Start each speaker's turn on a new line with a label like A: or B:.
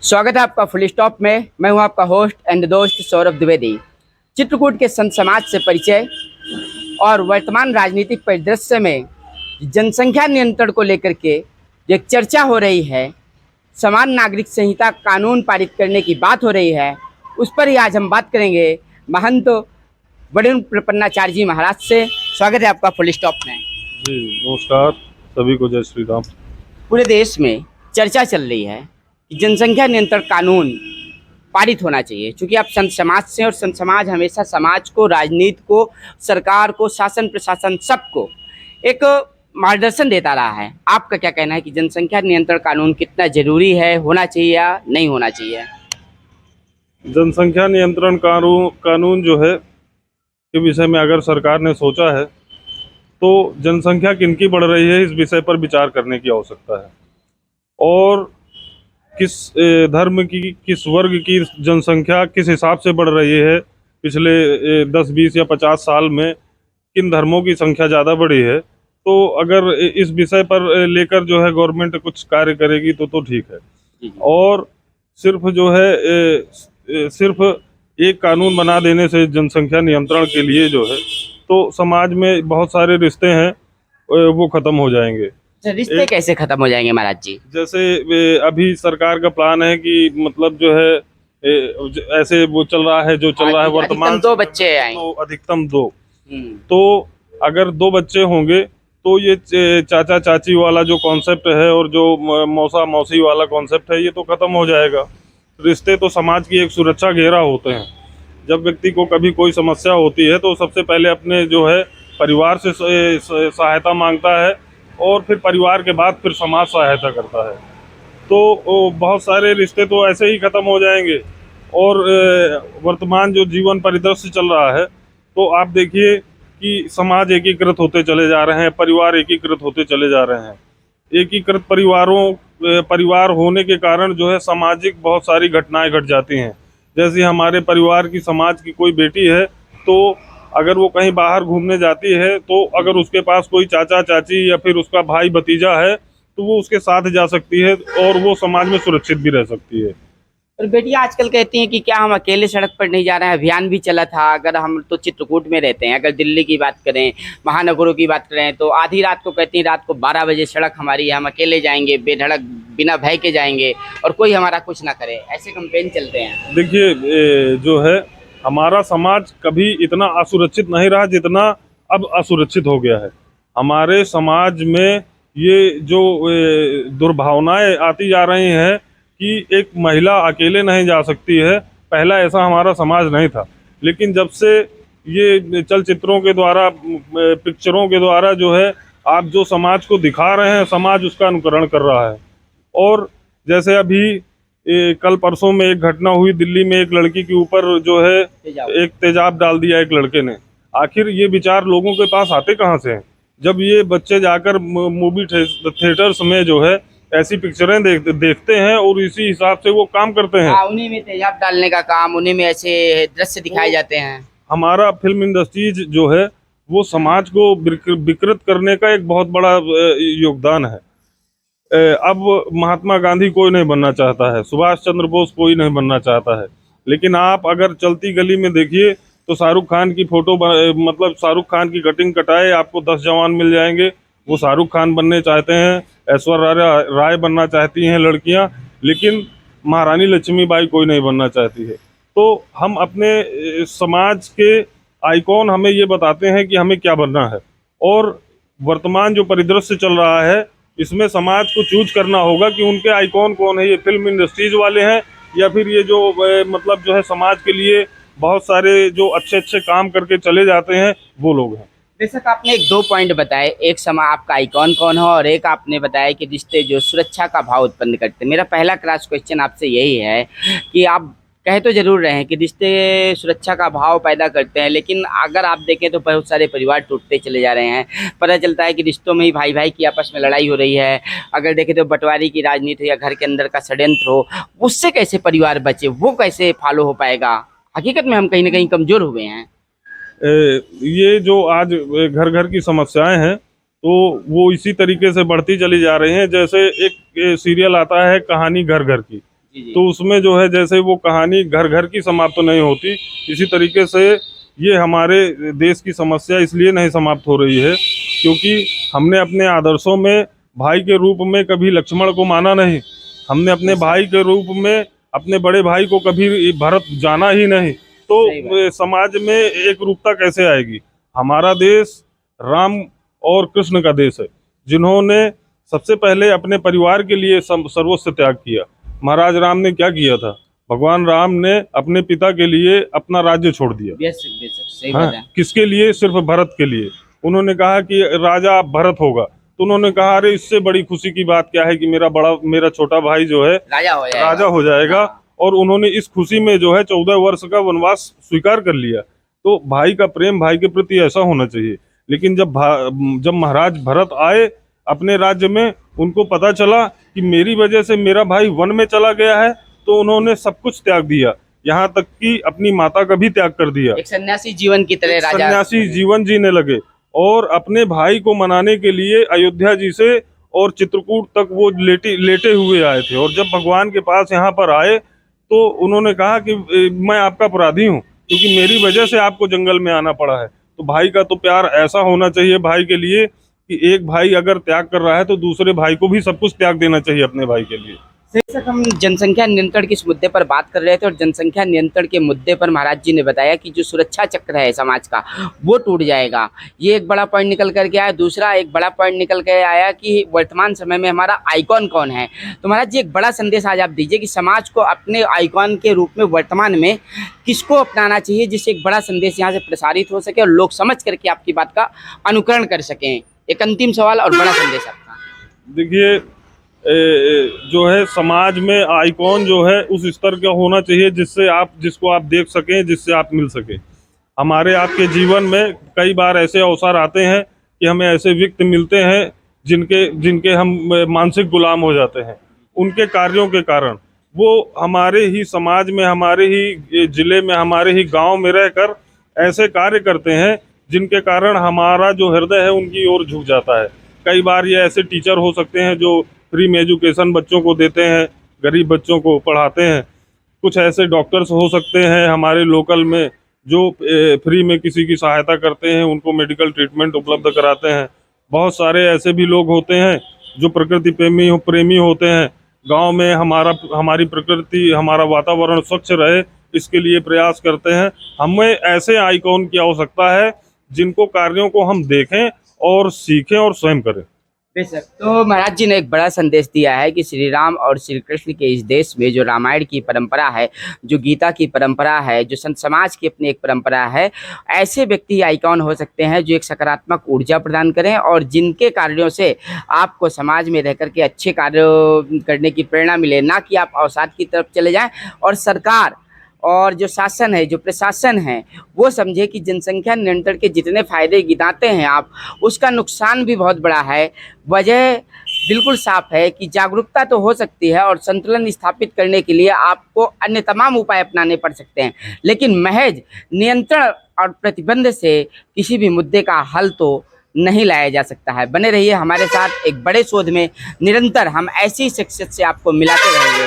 A: स्वागत है आपका फुल स्टॉप में। मैं हूं आपका होस्ट एंड दोस्त सौरभ द्विवेदी। चित्रकूट के संत समाज से परिचय और वर्तमान राजनीतिक परिदृश्य में जनसंख्या नियंत्रण को लेकर के एक चर्चा हो रही है, समान नागरिक संहिता कानून पारित करने की बात हो रही है, उस पर ही आज हम बात करेंगे महंत वरुण प्रपन्नाचार्य जी महाराज से। स्वागत है आपका फुल स्टॉप में।
B: जी नमस्कार, सभी को जय श्री राम।
A: पूरे देश में चर्चा चल रही है कि जनसंख्या नियंत्रण कानून पारित होना चाहिए, क्योंकि आप संत समाज से और संत समाज हमेशा समाज को, राजनीति को, सरकार को, शासन प्रशासन सबको एक मार्गदर्शन देता रहा है। आपका क्या कहना है कि जनसंख्या नियंत्रण कानून कितना जरूरी है, होना चाहिए या नहीं होना चाहिए?
B: जनसंख्या नियंत्रण कानून जो है के विषय में अगर सरकार ने सोचा है तो जनसंख्या किनकी बढ़ रही है इस विषय पर विचार करने की आवश्यकता है, और किस धर्म की, किस वर्ग की जनसंख्या किस हिसाब से बढ़ रही है, पिछले 10, 20 या 50 साल में किन धर्मों की संख्या ज़्यादा बढ़ी है। तो अगर इस विषय पर लेकर जो है गवर्नमेंट कुछ कार्य करेगी तो ठीक है। और सिर्फ जो है सिर्फ एक कानून बना देने से जनसंख्या नियंत्रण के लिए जो है तो समाज में बहुत सारे रिश्ते हैं वो ख़त्म हो जाएंगे।
A: रिश्ते कैसे खत्म हो जाएंगे महाराज जी?
B: जैसे अभी सरकार का प्लान है कि मतलब जो है ऐसे वो चल रहा है, जो चल रहा है वर्तमान,
A: 2 बच्चे आएंगे
B: तो अधिकतम 2। तो अगर 2 बच्चे होंगे तो ये चाचा चाची वाला जो कॉन्सेप्ट है और जो मौसा मौसी वाला कॉन्सेप्ट है ये तो खत्म हो जाएगा। रिश्ते तो समाज की एक सुरक्षा घेरा होते हैं। जब व्यक्ति को कभी कोई समस्या होती है तो सबसे पहले अपने जो है परिवार से सहायता मांगता है, और फिर परिवार के बाद फिर समाज सहायता करता है। तो बहुत सारे रिश्ते तो ऐसे ही ख़त्म हो जाएंगे। और वर्तमान जो जीवन परिदृश्य चल रहा है तो आप देखिए कि समाज एकीकृत होते चले जा रहे हैं, परिवार एकीकृत होते चले जा रहे हैं। एकीकृत परिवार होने के कारण जो है सामाजिक बहुत सारी घटनाएं घट जाती हैं। जैसे हमारे परिवार की, समाज की कोई बेटी है तो अगर वो कहीं बाहर घूमने जाती है तो अगर उसके पास कोई चाचा चाची या फिर उसका भाई भतीजा है तो वो उसके साथ जा सकती है और वो समाज में सुरक्षित भी रह सकती है।
A: और बेटियां आजकल कहती हैं कि क्या हम अकेले सड़क पर नहीं जा रहे हैं। अभियान भी चला था। अगर हम तो चित्रकूट में रहते हैं, अगर दिल्ली की बात करें, महानगरों की बात करें, तो आधी रात को कहती हैं रात को 12 बजे सड़क हमारी है, हम अकेले जाएंगे, बेधड़क बिना भय के जाएंगे और कोई हमारा कुछ ना करे। ऐसे कैंपेन चलते हैं।
B: देखिए जो है हमारा समाज कभी इतना असुरक्षित नहीं रहा जितना अब असुरक्षित हो गया है। हमारे समाज में ये जो दुर्भावनाएं आती जा रही हैं कि एक महिला अकेले नहीं जा सकती है, पहला ऐसा हमारा समाज नहीं था। लेकिन जब से ये चलचित्रों के द्वारा, पिक्चरों के द्वारा जो है आप जो समाज को दिखा रहे हैं, समाज उसका अनुकरण कर रहा है। और जैसे अभी कल परसों में एक घटना हुई दिल्ली में, एक लड़की के ऊपर जो है एक तेजाब डाल दिया एक लड़के ने। आखिर ये विचार लोगों के पास आते कहाँ से हैं? जब ये बच्चे जाकर मूवी थिएटर्स में जो है ऐसी पिक्चरें देखते हैं और इसी हिसाब से वो काम करते हैं।
A: उन्हीं में तेजाब डालने का काम, उन्हीं में ऐसे दृश्य दिखाए जाते हैं।
B: हमारा फिल्म इंडस्ट्रीज जो है वो समाज को विकृत करने का एक बहुत बड़ा योगदान है। अब महात्मा गांधी कोई नहीं बनना चाहता है, सुभाष चंद्र बोस कोई नहीं बनना चाहता है, लेकिन आप अगर चलती गली में देखिए तो शाहरुख खान की फोटो, मतलब शाहरुख खान की कटिंग कटाए आपको 10 जवान मिल जाएंगे। वो शाहरुख खान बनने चाहते हैं, ऐश्वर्या राय बनना चाहती हैं लड़कियां, लेकिन महारानी लक्ष्मीबाई कोई नहीं बनना चाहती है। तो हम अपने समाज के आइकॉन हमें ये बताते हैं कि हमें क्या बनना है, और वर्तमान जो परिदृश्य चल रहा है इसमें समाज को चूज करना होगा कि उनके आइकॉन कौन है। ये फिल्म इंडस्ट्रीज वाले हैं या फिर ये जो मतलब जो है समाज के लिए बहुत सारे जो अच्छे अच्छे काम करके चले जाते हैं वो लोग हैं।
A: बेशक आपने 2 पॉइंट बताए, एक आपका आइकॉन कौन हो और एक आपने बताया कि रिश्ते जो सुरक्षा का भाव उत्पन्न करते हैं। मेरा पहला क्रॉस क्वेश्चन आपसे यही है कि आप कह तो जरूर रहे हैं कि रिश्ते सुरक्षा का भाव पैदा करते हैं, लेकिन अगर आप देखें तो बहुत सारे परिवार टूटते चले जा रहे हैं। पता चलता है कि रिश्तों में ही भाई भाई की आपस में लड़ाई हो रही है। अगर देखें तो बंटवारे की राजनीति हो या घर के अंदर का षड्यंत्र हो, उससे कैसे परिवार बचे, वो कैसे फॉलो हो पाएगा? हकीकत में हम कहीं ना कहीं कमज़ोर हुए हैं।
B: ये जो आज घर घर की समस्याएं हैं तो वो इसी तरीके से बढ़ती चली जा रही हैं। जैसे एक सीरियल आता है कहानी घर घर की,
A: जी जी।
B: तो उसमें जो है जैसे वो कहानी घर घर की समाप्त तो नहीं होती, इसी तरीके से ये हमारे देश की समस्या इसलिए नहीं समाप्त हो रही है क्योंकि हमने अपने आदर्शों में भाई के रूप में कभी लक्ष्मण को माना नहीं, हमने अपने
A: बेशक।
B: भाई के रूप में अपने बड़े भाई को कभी भरत जाना ही नहीं। तो
A: सही बात।
B: समाज में एक रूपता कैसे आएगी? हमारा देश राम और कृष्ण का देश है, जिन्होंने सबसे पहले अपने परिवार के लिए सर्वस्व त्याग किया। महाराज राम ने क्या किया था? भगवान राम ने अपने पिता के लिए अपना राज्य छोड़ दिया।
A: बेशक बेशक सही
B: हाँ,
A: बात है।
B: किसके लिए? सिर्फ भरत के लिए। उन्होंने कहा कि राजा भरत होगा, तो उन्होंने कहा अरे इससे बड़ी खुशी की बात क्या है कि मेरा छोटा भाई जो है
A: राजा हो जाएगा।
B: राजा हो जाएगा।
A: हाँ।
B: और उन्होंने इस खुशी में जो है 14 वर्ष का वनवास स्वीकार कर लिया। तो भाई का प्रेम भाई के प्रति ऐसा होना चाहिए। लेकिन जब महाराज भरत आए अपने राज्य में, उनको पता चला कि मेरी वजह से मेरा भाई वन में चला गया है, तो उन्होंने सब कुछ त्याग दिया, यहाँ तक कि अपनी माता का भी त्याग कर दिया।
A: एक सन्यासी जीवन की तरह राजा
B: सन्यासी जीवन जीने लगे और अपने भाई को मनाने के लिए अयोध्या जी से और चित्रकूट तक वो लेटे हुए आए थे। और जब भगवान के पास यहाँ पर आए तो उन्होंने कहा कि मैं आपका अपराधी हूँ क्योंकि मेरी वजह से आपको जंगल में आना पड़ा है। तो भाई का तो प्यार ऐसा होना चाहिए भाई के लिए कि एक भाई अगर त्याग कर रहा है तो दूसरे भाई को भी सब कुछ त्याग देना चाहिए अपने भाई के लिए।
A: बेशक हम जनसंख्या नियंत्रण के इस मुद्दे पर बात कर रहे थे और जनसंख्या नियंत्रण के मुद्दे पर महाराज जी ने बताया कि जो सुरक्षा चक्र है समाज का वो टूट जाएगा। ये एक बड़ा पॉइंट निकल करके आया। दूसरा एक बड़ा पॉइंट निकल के आया कि वर्तमान समय में हमारा आइकॉन कौन है। तो महाराज जी एक बड़ा संदेश आज आप दीजिए कि समाज को अपने आइकॉन के रूप में वर्तमान में किसको अपनाना चाहिए जिससे एक बड़ा संदेश यहाँ से प्रसारित हो सके और लोग समझ करके आपकी बात का अनुकरण कर सकें। एक अंतिम सवाल और बड़ा संदेश आपका।
B: देखिए, जो है समाज में आइकॉन जो है उस स्तर का होना चाहिए जिसको आप देख सकें, जिससे आप मिल सके। हमारे आपके जीवन में कई बार ऐसे अवसर आते हैं कि हमें ऐसे व्यक्ति मिलते हैं जिनके हम मानसिक गुलाम हो जाते हैं उनके कार्यों के कारण। वो हमारे ही समाज में, हमारे ही जिले में, हमारे ही गांव में रहकर ऐसे कार्य करते हैं जिनके कारण हमारा जो हृदय है उनकी ओर झुक जाता है। कई बार ये ऐसे टीचर हो सकते हैं जो फ्री में एजुकेशन बच्चों को देते हैं, गरीब बच्चों को पढ़ाते हैं। कुछ ऐसे डॉक्टर्स हो सकते हैं हमारे लोकल में जो फ्री में किसी की सहायता करते हैं, उनको मेडिकल ट्रीटमेंट उपलब्ध कराते हैं। बहुत सारे ऐसे भी लोग होते हैं जो प्रकृति प्रेमी होते हैं। गांव में हमारी प्रकृति, हमारा वातावरण स्वच्छ रहे, इसके लिए प्रयास करते हैं। हमें ऐसे आइकॉन की आवश्यकता है जिनको कार्यों को हम देखें और सीखें और स्वयं करें।
A: बेशक। तो महाराज जी ने एक बड़ा संदेश दिया है कि श्री राम और श्री कृष्ण के इस देश में जो रामायण की परंपरा है, जो गीता की परंपरा है, जो संत समाज की अपनी एक परंपरा है, ऐसे व्यक्ति आइकॉन हो सकते हैं जो एक सकारात्मक ऊर्जा प्रदान करें और जिनके कार्यों से आपको समाज में रह करके अच्छे कार्य करने की प्रेरणा मिले, ना कि आप अवसाद की तरफ चले जाएं और सरकार और जो शासन है, जो प्रशासन है, वो समझे कि जनसंख्या नियंत्रण के जितने फायदे गिनाते हैं आप, उसका नुकसान भी बहुत बड़ा है। वजह बिल्कुल साफ है कि जागरूकता तो हो सकती है और संतुलन स्थापित करने के लिए आपको अन्य तमाम उपाय अपनाने पड़ सकते हैं, लेकिन महज नियंत्रण और प्रतिबंध से किसी भी मुद्दे का हल तो नहीं लाया जा सकता है। बने रहिए हमारे साथ, एक बड़े शोध में निरंतर हम ऐसी शख्सियत से आपको मिलाते रहेंगे।